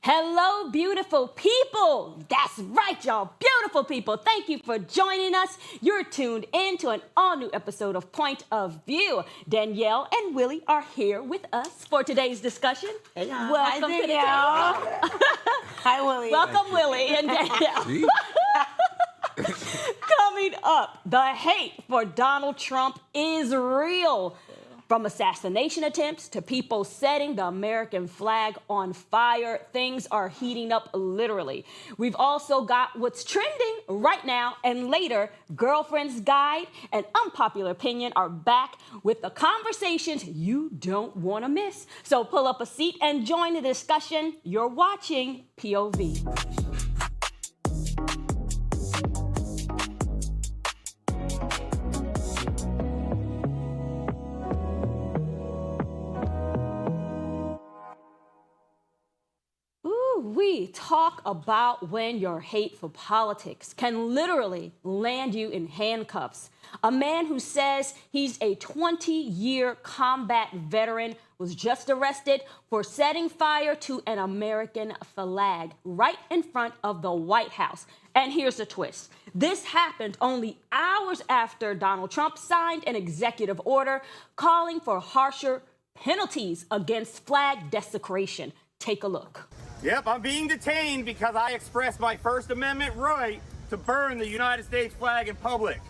Hello, beautiful people. That's right, y'all. Beautiful people. Thank you for joining us. You're tuned in to an all-new episode of Point of View. Danielle and Willie are here with us for today's discussion. Hey, y'all. Welcome Hi, to the table. Hi, Willie. Welcome, Willie and Danielle. Coming up, the hate for Donald Trump is real. From assassination attempts to people setting the American flag on fire, things are heating up literally. We've also got what's trending right now, and later, Girlfriend's Guide and Unpopular Opinion are back with the conversations you don't want to miss. So pull up a seat and join the discussion. You're watching POV. We talk about when your hate for politics can literally land you in handcuffs. A man who says he's a 20-year combat veteran was just arrested for setting fire to an American flag right in front of the White House. And here's the twist. This happened only hours after Donald Trump signed an executive order calling for harsher penalties against flag desecration. Take a look. Yep, I'm being detained because I expressed my First Amendment right to burn the United States flag in public,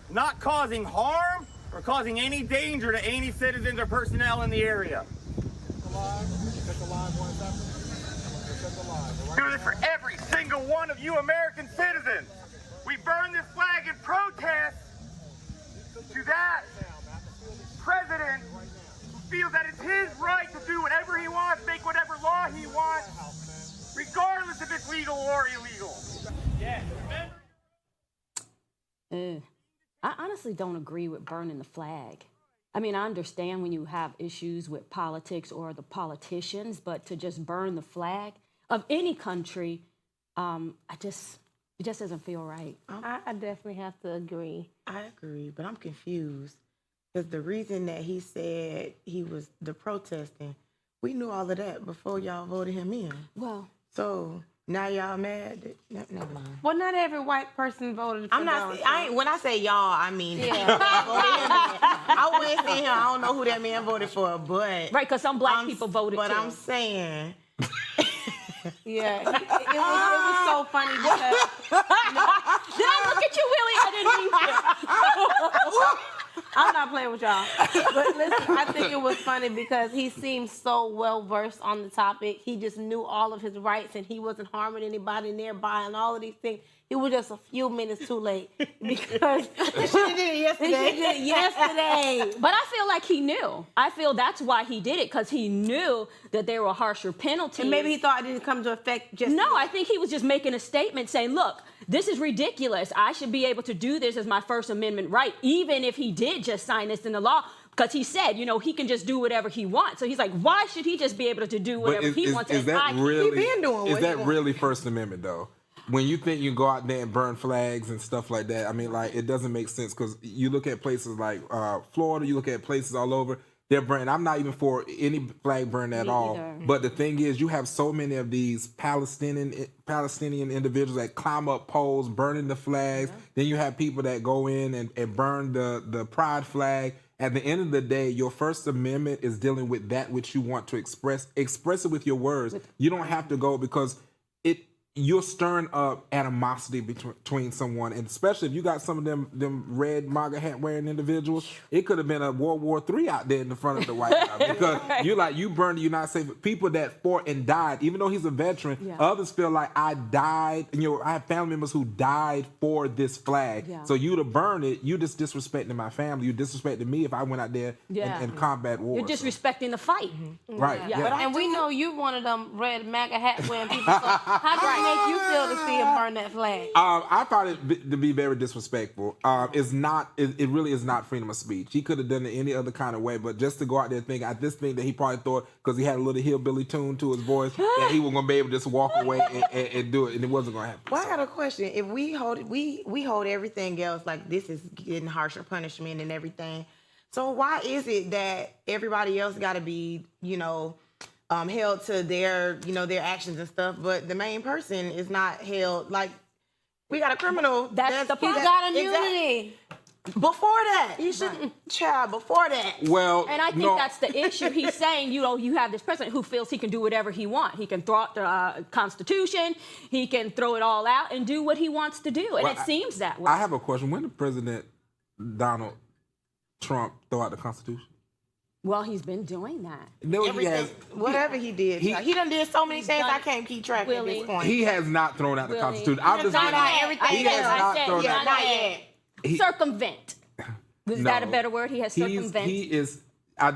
not causing harm or causing any danger to any citizens or personnel in the area. Do this for every single one of you American citizens. We burn this flag in protest to that president who feels that it's his right to do whatever he wants, make whatever law he wants, regardless if it's legal or illegal. Yes. I honestly don't agree with burning the flag. I mean, I understand when you have issues with politics or the politicians, but to just burn the flag of any country, it just doesn't feel right. I definitely have to agree. I agree, but I'm confused. Because the reason that he said he was the protesting, we knew all of that before y'all voted him in. Well, so now y'all mad? Never mind. Well, not every white person voted for Donald Trump. When I say y'all, I mean Yeah. I went in here. I don't know who that man voted for, but right, because some black people voted but too. I'm saying. Yeah, it was so funny because Did I look at you, Willie? I didn't mean to. I'm not playing with y'all. But listen, I think it was funny because he seemed so well versed on the topic. He just knew all of his rights and he wasn't harming anybody nearby and all of these things. He was just a few minutes too late because He should have did it yesterday. But I feel like he knew. I feel that's why he did it, because he knew that there were harsher penalties. And maybe he thought it didn't come to effect just No, yet. I think he was just making a statement saying, look, this is ridiculous. I should be able to do this as my First Amendment right, even if he did just sign this into law. Because he said, he can just do whatever he wants. So he's like, why should he just be able to do whatever he wants? Is that really, He been doing what he wants. really First Amendment, though? When you think you go out there and burn flags and stuff like that, I mean, like, it doesn't make sense, because you look at places like Florida, you look at places all over, they're burning. I'm not even for any flag burn at all. Either. But the thing is, you have so many of these Palestinian individuals that climb up poles, burning the flags. Yeah. Then you have people that go in and burn the pride flag. At the end of the day, your First Amendment is dealing with that which you want to express. Express it with your words. You don't have to go, because you're stirring up animosity between someone, and especially if you got some of them red MAGA hat wearing individuals, it could have been a World War III out there in the front of the White House, because you burned the United States. People that fought and died, even though he's a veteran, others feel like I died, and I have family members who died for this flag. Yeah. So you to burn it, you just disrespecting my family. You disrespecting me if I went out there and combat war. You're disrespecting the fight. Right. Yeah. Yeah. And we know you one of them red MAGA hat wearing people. So how make you feel to see him burn that flag? I found it to be very disrespectful. It's not. It really is not freedom of speech. He could have done it any other kind of way, but just to go out there and think, I just think that he probably thought because he had a little hillbilly tune to his voice that he was gonna be able to just walk away and do it, and it wasn't gonna happen. Well, I got a question. If we hold everything else like this is getting harsher punishment and everything, so why is it that everybody else got to be, held to their, their actions and stuff, but the main person is not held? Like, we got a criminal. That's the point. He's got immunity. Before that, he shouldn't. Child, before that. Well, And I think that's the issue. He's saying, you have this president who feels he can do whatever he wants. He can throw out the Constitution. He can throw it all out and do what he wants to do. And it seems that way. I have a question. When did President Donald Trump throw out the Constitution? Well, he's been doing that. No, he has. Whatever he did. He done did so many things I can't keep track at this point. He has not thrown out the Willie. Constitution. I'm just thrown out saying. everything He has else. not I said thrown not out. yet. Circumvent. Is that a better word? He has circumvent. He is.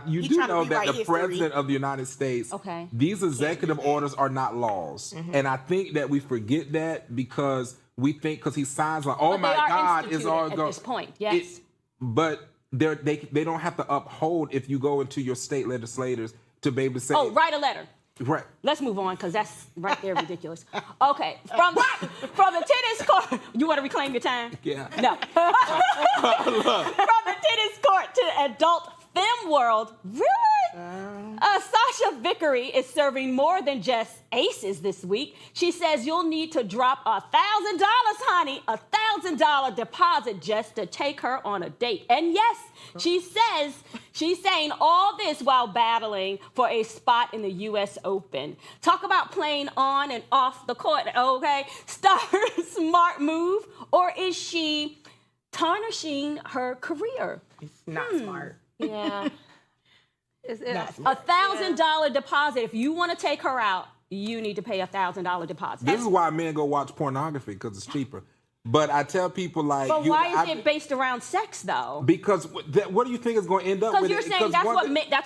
You He do trying to know that rewrite the history. president of the United States, Okay. these executive orders are not laws. And I think that we forget that because we think because he signs like, oh But my they are God, it's instituted all at going. this point, yes. But they don't have to uphold if you go into your state legislators to be able to say. Oh, write a letter. Right. Let's move on because that's right there ridiculous. Okay, from the tennis court. You want to reclaim your time? Yeah. No. From the tennis court to adult femme world. Really? Sasha Vickery is serving more than just aces this week. She says you'll need to drop $1,000, honey, $1,000 deposit just to take her on a date. And yes, she says she's saying all this while battling for a spot in the U.S. Open. Talk about playing on and off the court, okay? Smart move, or is she tarnishing her career? It's not smart. Yeah. $1,000 deposit. If you want to take her out, you need to pay $1,000 deposit. This is why men go watch pornography because it's cheaper. But I tell people like, But why is it based around sex though? Because what do you think is going to end up with? Because you're saying that's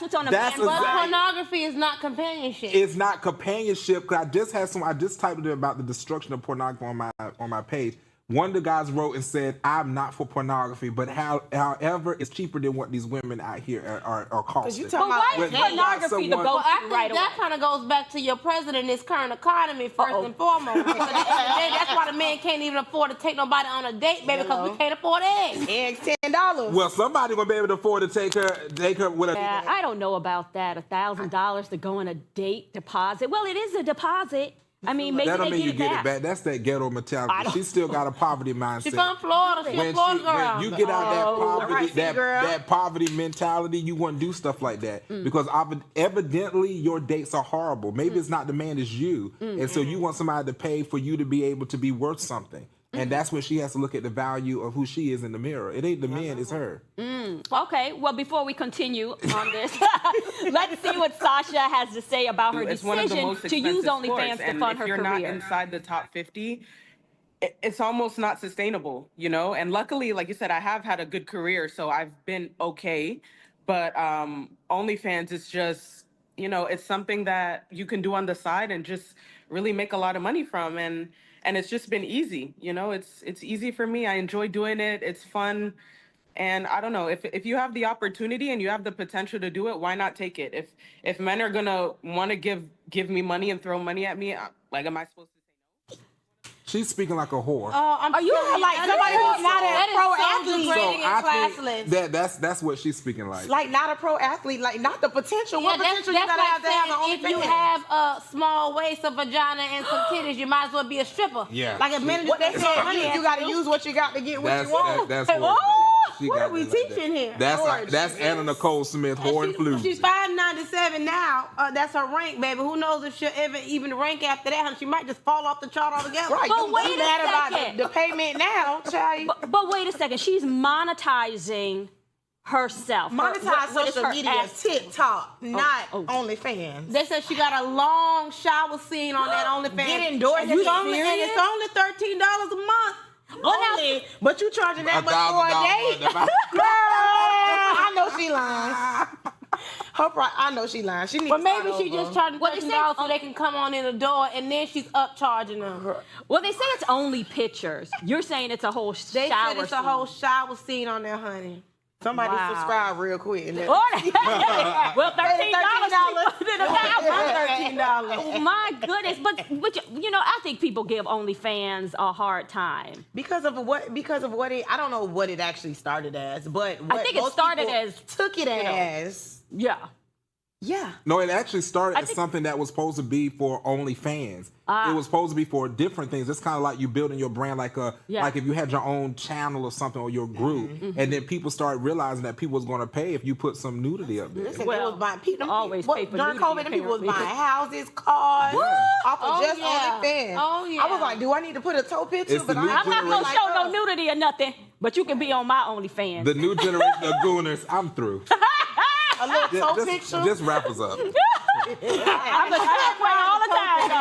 what's on a that's man's But exactly- pornography is not companionship. It's not companionship. Cause I just typed it about the destruction of pornography on my page. One of the guys wrote and said, "I'm not for pornography, but however, it's cheaper than what these women out here are costing." But why is pornography the Well, go-to I think right away? that kind of goes back to your president, his current economy, first and foremost. Because at the end of the day, that's why the man can't even afford to take nobody on a date, baby, because we can't afford eggs. Eggs $10. Well, somebody gonna be able to afford to take her with a. Yeah, I don't know about that. $1,000 to go on a date deposit. Well, it is a deposit. I mean, maybe That don't they mean you get get it it back. That's that ghetto mentality. She still got a poverty mindset. She from Florida. She a Florida girl. When you get out that poverty, right, girl. that poverty mentality, you wouldn't do stuff like that because evidently your dates are horrible. Maybe it's not the man, it's you, and so you want somebody to pay for you to be able to be worth something. And that's when she has to look at the value of who she is in the mirror. It ain't the man, it's her. Okay, well, before we continue on this, let's see what Sasha has to say about her It's one of the decision most to use expensive OnlyFans sports, to and fund her if you're career. not inside the top 50, it's almost not sustainable, And luckily, like you said, I have had a good career, so I've been okay. But OnlyFans is just, it's something that you can do on the side and just really make a lot of money from, and it's just been easy. It's easy for me. I enjoy doing it. It's fun. And I don't know, if you have the opportunity and you have the potential to do it, why not take it? If men are gonna want to give me money and throw money at me, like, am I supposed to say no? She's speaking like a whore. Are you like somebody who's not a pro athlete? degrading and classless. think that's what she's speaking like. Like not a pro athlete, like not the potential. Yeah, What that's potential you gotta like have to have saying on if you have a small waist, a vagina, and some titties, you might as well be a stripper. Yeah. Like a minute What they say, money you gotta use what you got to get what That's you want. that's what. She what got are we it like that. teaching here? That's Lord that's Jesus. Anna Nicole Smith, whore and flu. She's 597 now. That's her rank, baby. Who knows if she'll ever even rank after that? Honey. She might just fall off the chart altogether. Right, But you wait a mad about second. the payment now, child. But wait a second, she's monetizing herself. Monetize What is social her media, ass- TikTok, not oh. OnlyFans. They said she got a long shower scene on that OnlyFans. Get endorsed. And it's You only serious? $13 a month. Only, but you charging that much for a $1,000 date? a day. Girl, I know she lying. I know she lying. She needs But to maybe start she over. just charging Well, they $13 say- so they can come on in the door, and then she's upcharging them. Well, they say it's only pictures. You're saying it's a whole They shower said it's a scene. whole shower scene on there, honey. Somebody Wow. subscribe real quick. And Well, $13. $13. Oh my goodness! But I think people give OnlyFans a hard time. because of what it, I don't know what it actually started as, but I what think it most started people as, took it know. as. Yeah. Yeah. No, it actually started as think- something that was supposed to be for OnlyFans. It was supposed to be for different things. It's kind of like you building your brand, like if you had your own channel or something or your group, and then people started realizing that people was going to pay if you put some nudity up there. Listen, Well, they was buying people always pay for during nudity, COVID. Them people was apparently. buying houses, cars, off of just yeah. OnlyFans. Oh, yeah. I was like, do I need to put a toe picture? It's the new I'm not gonna generation. show no nudity or nothing, but you can be on my OnlyFans. The new generation of gooners, I'm through. a little toe Just, picture. just wrap us up. I'm the same way all the time.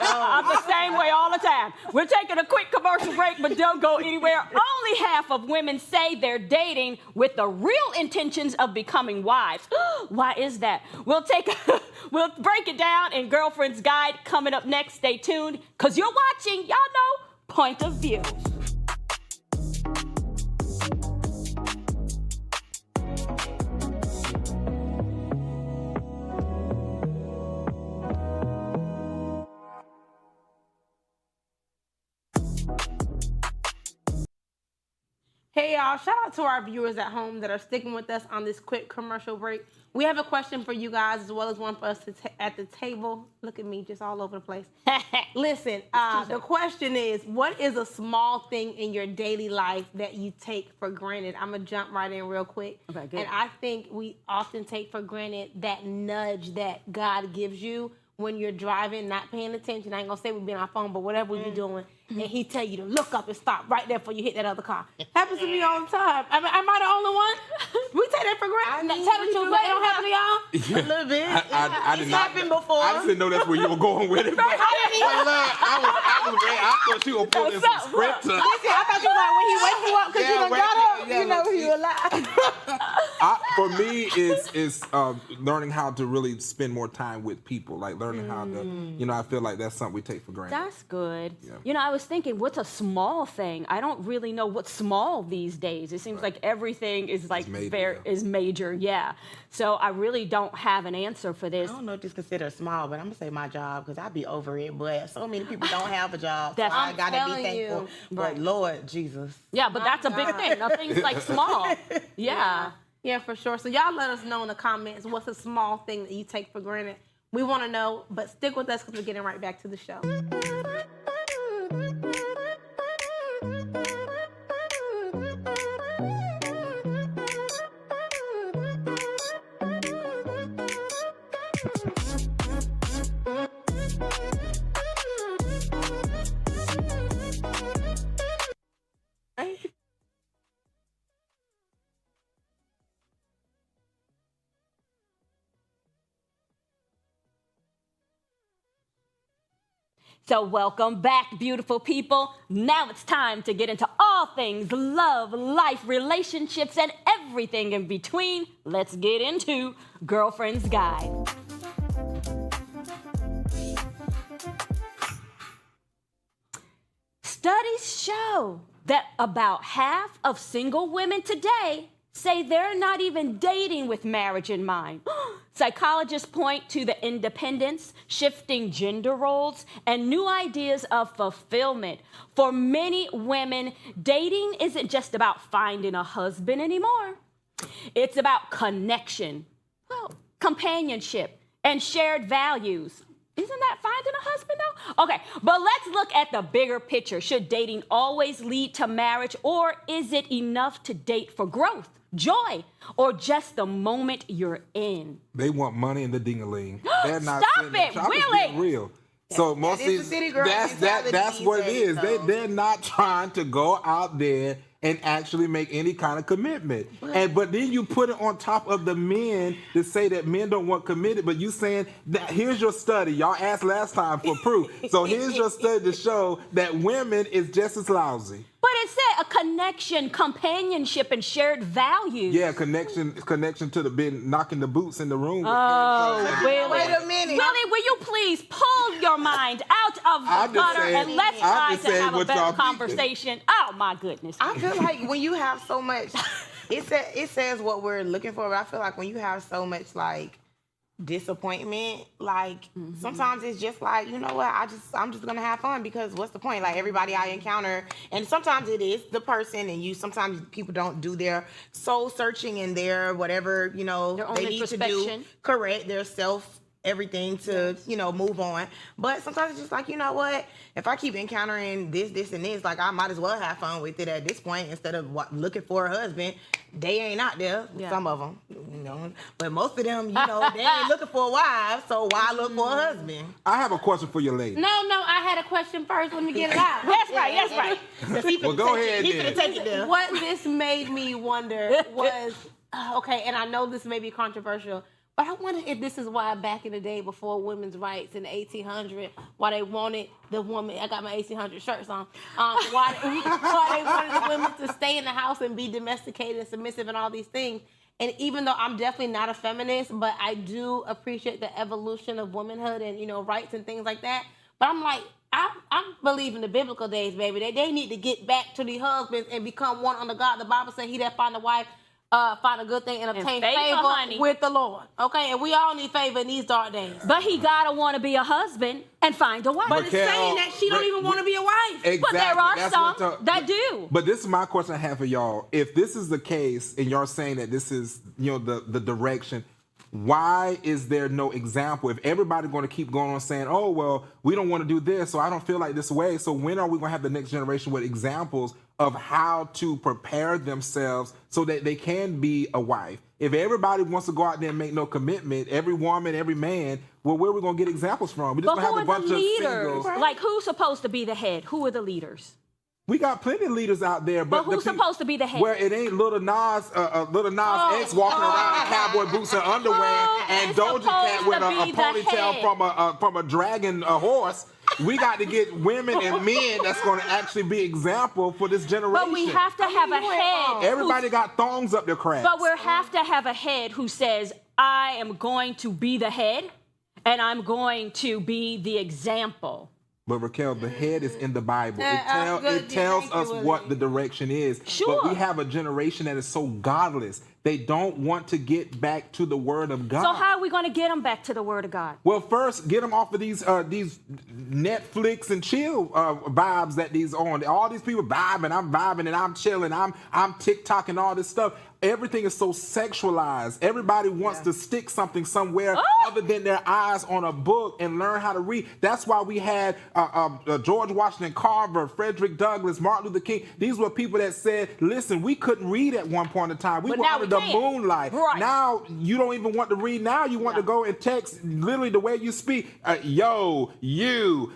I'm the same way all the time. We're taking a quick commercial break, but don't go anywhere. Only half of women say they're dating with the real intentions of becoming wives. Why is that? We'll break it down in Girlfriend's Guide coming up next. Stay tuned, because you're watching, y'all know, Point of View. Hey y'all, shout out to our viewers at home that are sticking with us on this quick commercial break. We have a question for you guys as well as one for us at the table. Look at me, just all over the place. Listen, the question is, what is a small thing in your daily life that you take for granted? I'm going to jump right in real quick. Okay, good. And I think we often take for granted that nudge that God gives you when you're driving, not paying attention. I ain't gonna say we be on our phone, but whatever we be doing, and he tell you to look up and stop right there before you hit that other car. Happens to me all the time. Am I the only one? We take that for granted. Tell the truth, but it don't happen to y'all. A little bit. I It's did not. happened before. I just didn't know that's where you were going with it. But look, I was ready. I thought you were gonna pull in some script. Listen, I thought you were like when he wake you up because Yeah, you done wake got you- up. yeah, You know look, he alive. For me, it's learning how to really spend more time with people, like learning how to, I feel like that's something we take for granted. That's good. Yeah. I was thinking, what's a small thing? I don't really know what's small these days. It seems like everything is like major, is major. Yeah. So I really don't have an answer for this. I don't know if this considered small, but I'm gonna say my job because I be over it. But so many people don't have a job. So That's- I I'm gotta telling be thankful. you. But Lord Jesus. Yeah, but that's a big thing. Nothing's like small. Yeah. Yeah, for sure. So y'all let us know in the comments what's a small thing that you take for granted. We want to know, but stick with us because we're getting right back to the show. So welcome back, beautiful people. Now it's time to get into all things love, life, relationships, and everything in between. Let's get into Girlfriend's Guide. Studies show that about half of single women today say they're not even dating with marriage in mind. Psychologists point to the independence, shifting gender roles, and new ideas of fulfillment. For many women, dating isn't just about finding a husband anymore. It's about connection, companionship, and shared values. Isn't that finding a husband, though? Okay, but let's look at the bigger picture. Should dating always lead to marriage, or is it enough to date for growth, joy, or just the moment you're in? They want money in the ding-a-ling. They're not Stop sitting there. it, I'm just really? being real. So most is of the city girl that's mentality that's these what it days, is. though. They're not trying to go out there and actually make any kind of commitment. But then you put it on top of the men to say that men don't want committed, but you saying that here's your study. Y'all asked last time for proof. So here's your study to show that women is just as lousy. But it said a connection, companionship, and shared values. Yeah, connection to the been knocking the boots in the room. Oh, really? Wait a minute. Willie, will you please pull your mind out of the gutter and let's try to have a better conversation? Oh, my goodness. I feel like when you have so much, it says what we're looking for, but I feel like when you have so much like disappointment, like sometimes it's just like, you know what, I'm just gonna have fun, because what's the point? Like everybody I encounter, and sometimes it is the person, and sometimes people don't do their soul searching and their whatever, you know, Their own they need to do, introspection. correct their self everything to, you know, move on. But sometimes it's just like, you know what, if I keep encountering this and this, like I might as well have fun with it at this point instead of looking for a husband. They ain't out there, some of them, you know, but most of them, you know, they ain't looking for a wife, so why look for a husband? I have a question for you, lady. No, I had a question first. Let me get it out. That's right. Well, go ahead He then. finna take it there. What this made me wonder was, okay, and I know this may be controversial, but I wonder if this is why back in the day before women's rights in the 1800s, why they wanted the woman, I got my 1800 shirts on, why they wanted the women to stay in the house and be domesticated and submissive and all these things. And even though I'm definitely not a feminist, but I do appreciate the evolution of womanhood and, you know, rights and things like that. But I'm like, I believe in the biblical days, baby. They need to get back to the husbands and become one under God. The Bible says he that find a wife, find a good thing and obtain favor, honey. with the Lord. Okay, and we all need favor in these dark days. But he gotta want to be a husband and find a wife. But it's saying that she don't even want to be a wife. Exactly. But there are That's some what that do. But this is my question I have for y'all. If this is the case, and y'all saying that this is, you know, the direction, why is there no example? If everybody's going to keep going on saying, oh, well, we don't want to do this, so I don't feel like this way, so when are we going to have the next generation with examples of how to prepare themselves so that they can be a wife? If everybody wants to go out there and make no commitment, every woman, every man, well, where are we going to get examples from? We're just But going to who have a are bunch the of leaders? singles. Like, who's supposed to be the head? Who are the leaders? We got plenty of leaders out there, But who's supposed to be the head? Where it ain't Little Nas X walking around in cowboy boots and underwear, and Doja Cat with a ponytail from a dragon horse. We got to get women and men that's going to actually be example for this generation. But we have to have a head. Everybody got thongs up their cracks. But we have to have a head who says, I am going to be the head, and I'm going to be the example. But Raquel, the head is in the Bible. Yeah, It tells us what the direction is. Sure. But we have a generation that is so godless. They don't want to get back to the Word of God. So how are we going to get them back to the Word of God? Well, first, get them off of these Netflix and chill vibes that these on. All these people vibing, and I'm chilling, I'm TikTok and all this stuff. Everything is so sexualized. Everybody wants to stick something somewhere other than their eyes on a book and learn how to read. That's why we had George Washington Carver, Frederick Douglass, Martin Luther King. These were people that said, listen, we couldn't read at one point in time. We were under the moonlight. Right. Now, you don't even want to read. Now you want to go and text literally the way you speak. Yo, you,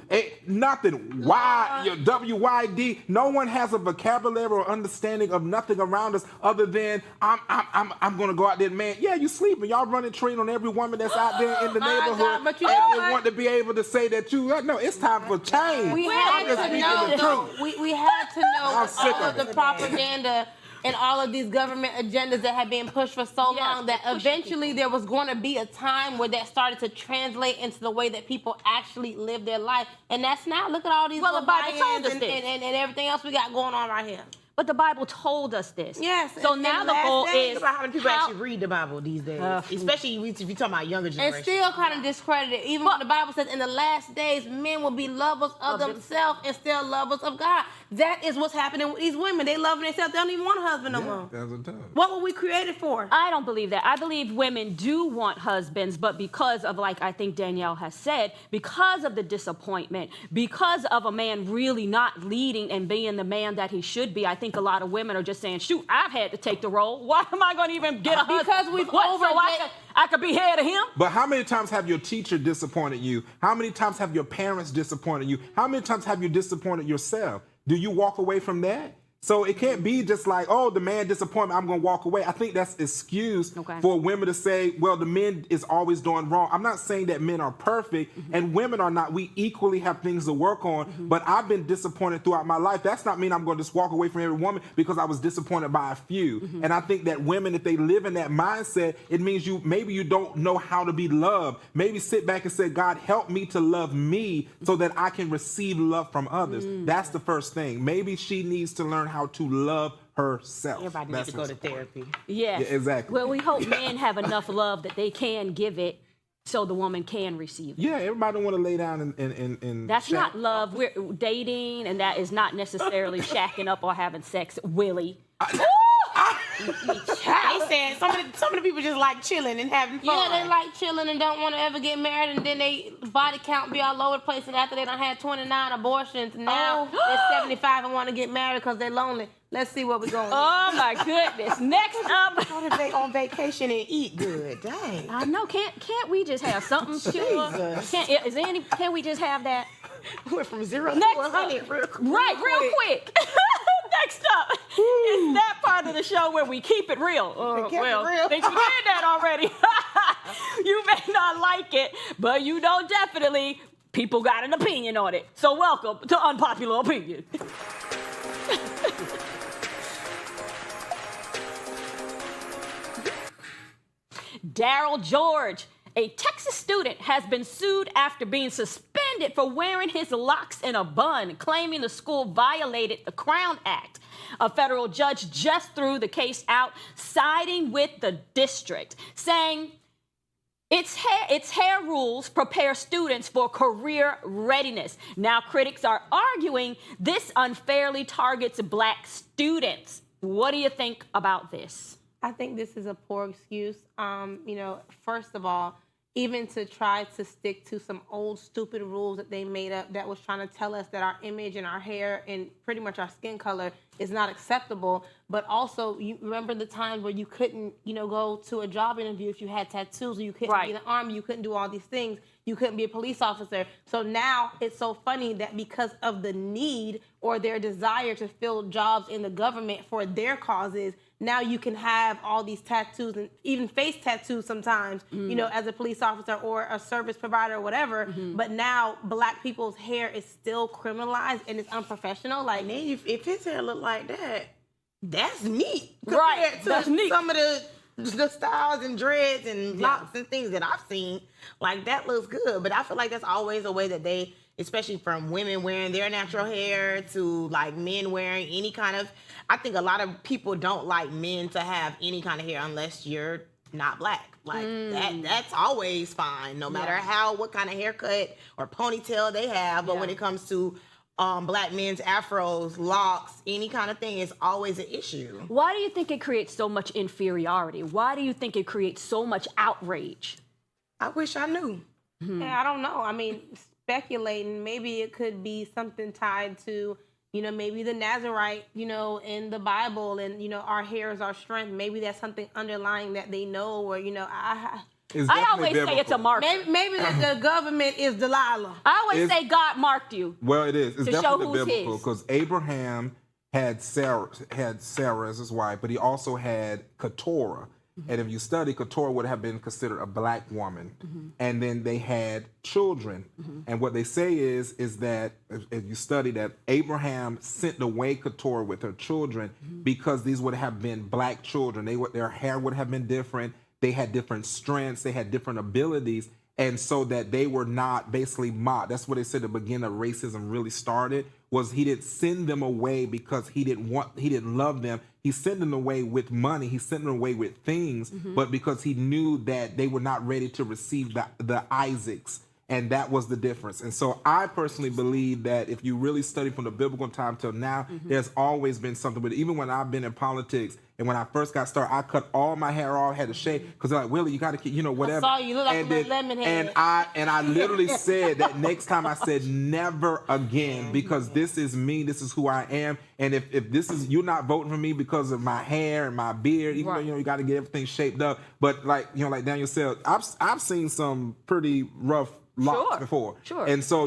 nothing. Y, W-Y-D. No one has a vocabulary or understanding of nothing around us other than I'm gonna go out there, man. Yeah, you sleeping. Y'all running train on every woman that's out there in the neighborhood. God, but you and know they what? want to be able to say that no, it's time for change. We I'm had just to speaking know, the though, truth. we had to know I'm sick all of of the it. propaganda and all of these government agendas that have been pushed for so long that eventually there was going to be a time where that started to translate into the way that people actually live their life. And that's now, look at all these Well, the Bible told us and, this. and everything else we got going on right here. But the Bible told us this. Yes. So and now in the last goal days, is Think about how many people actually read the Bible these days, especially if you're talking about younger and generation. still kind of discredited. Even when the Bible says in the last days, men will be lovers of themselves and still lovers of God. That is what's happening with these women. They loving themselves. They don't even want a husband no more. That's what I'm telling you. What were we created for? I don't believe that. I believe women do want husbands, but because of, like I think Danielle has said, because of the disappointment, because of a man really not leading and being the man that he should be, I think a lot of women are just saying, shoot, I've had to take the role. Why am I going to even get a husband? Because we've So I could be head of him? But how many times have your teacher disappointed you? How many times have your parents disappointed you? How many times have you disappointed yourself? Do you walk away from that? So it can't be just like, oh, the man disappointed me, I'm going to walk away. I think that's excuse for women to say, well, the men is always doing wrong. I'm not saying that men are perfect and women are not. We equally have things to work on, but I've been disappointed throughout my life. That's not mean I'm going to just walk away from every woman because I was disappointed by a few. And I think that women, if they live in that mindset, it means maybe you don't know how to be loved. Maybe sit back and say, God, help me to love me so that I can receive love from others. That's the first thing. Maybe she needs to learn how to love herself. Everybody needs to go to therapy. Yes. Yeah, exactly. Well, we hope men have enough love that they can give it so the woman can receive it. Yeah, everybody want to lay down and That's shack. not love. We're dating, and that is not necessarily shacking up or having sex. Willie. They said some of the people just like chilling and having fun. Yeah, they like chilling and don't want to ever get married, and then they body count be all over the place. And after they done had 29 abortions, now they're 75 and want to get married because they're lonely. Let's see what we're going. Oh my goodness! Next up, What if they on vacation and eat good? Dang. I know. Can't we just have something pure? Jesus. Can we just have that? Went from 0 Next to 100 real quick. Real quick. Next up is that part of the show where we keep it real. Kept it real. Think you did that already. You may not like it, but you know definitely people got an opinion on it. So welcome to Unpopular Opinion. Daryl George, a Texas student, has been sued after being suspended for wearing his locks in a bun, claiming the school violated the Crown Act. A federal judge just threw the case out, siding with the district, saying its hair rules prepare students for career readiness. Now, critics are arguing this unfairly targets Black students. What do you think about this? I think this is a poor excuse. First of all, even to try to stick to some old stupid rules that they made up that was trying to tell us that our image and our hair and pretty much our skin color is not acceptable. But also, you remember the times where you couldn't, go to a job interview if you had tattoos, or you couldn't be in the army, you couldn't do all these things, you couldn't be a police officer. So now it's so funny that because of the need or their desire to fill jobs in the government for their causes, now you can have all these tattoos and even face tattoos sometimes, as a police officer or a service provider or whatever. But now Black people's hair is still criminalized and it's unprofessional. Like, Man, if his hair look like that, that's neat. Right, Compared to that's neat. Some of the styles and dreads and locks and things that I've seen, like that looks good. But I feel like that's always a way that they, especially from women wearing their natural hair to like men wearing any kind of, I think a lot of people don't like men to have any kind of hair unless you're not Black. Like that's always fine, no matter what kind of haircut or ponytail they have. But when it comes to Black men's afros, locks, any kind of thing, is always an issue. Why do you think it creates so much inferiority? Why do you think it creates so much outrage? I wish I knew. Yeah, I don't know. I mean, speculating, maybe it could be something tied to, maybe the Nazarite, in the Bible, and, our hair is our strength. Maybe that's something underlying that they know, or, I always say it's a marker. Maybe the government is Delilah. I always say God marked you. Well, it is. It's to show definitely who's biblical his. because Abraham had Sarah as his wife, but he also had Keturah. And if you study, Keturah would have been considered a Black woman. And then they had children. And what they say is that if you study that Abraham sent away Keturah with her children because these would have been Black children. Their hair would have been different. They had different strengths. They had different abilities. And so that they were not basically mocked. That's what they said the beginning of racism really started, was he didn't send them away because he didn't love them. He sent them away with money. He sent them away with things, but because he knew that they were not ready to receive the Isaacs. And that was the difference. And so I personally believe that if you really study from the biblical time till now, there's always been something. But even when I've been in politics, And when I first got started, I cut all my hair off, had to shave, because they're like, Willie, you got to keep, whatever. saw you look like and a little lemon head. And I literally said that next time I said never again, because this is me, this is who I am. And if this is, you're not voting for me because of my hair and my beard, even though, you got to get everything shaped up. But like, like Daniel said, I've seen some pretty rough locks before. Sure. And so,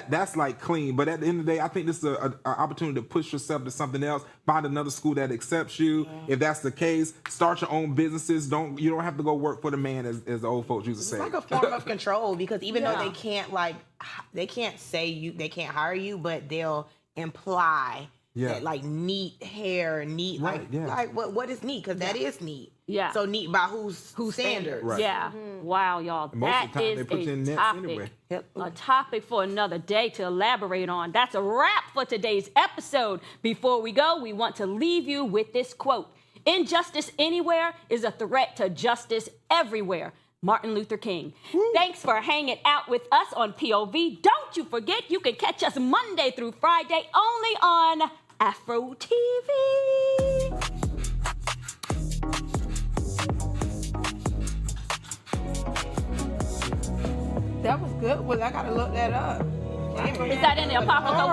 that's like clean. But at the end of the day, I think this is an opportunity to push yourself to something else. Find another school that accepts you. If that's the case, start your own businesses. You don't have to go work for the man, as the old folks used to say. It's like a form of control, because even though they can't say they can't hire you, but they'll imply that like neat hair, neat what is neat? Because that is neat. Yeah. So neat by whose standards? Right. Yeah. Wow, y'all. And most of the time, That they put you in is a nets topic. anyway. A topic for another day to elaborate on. That's a wrap for today's episode. Before we go, we want to leave you with this quote. Injustice anywhere is a threat to justice everywhere. Martin Luther King. Woo. Thanks for hanging out with us on POV. Don't you forget, you can catch us Monday through Friday only on AFRO TV. That was good. Well, I gotta look that up. Is that in the Apocrypha?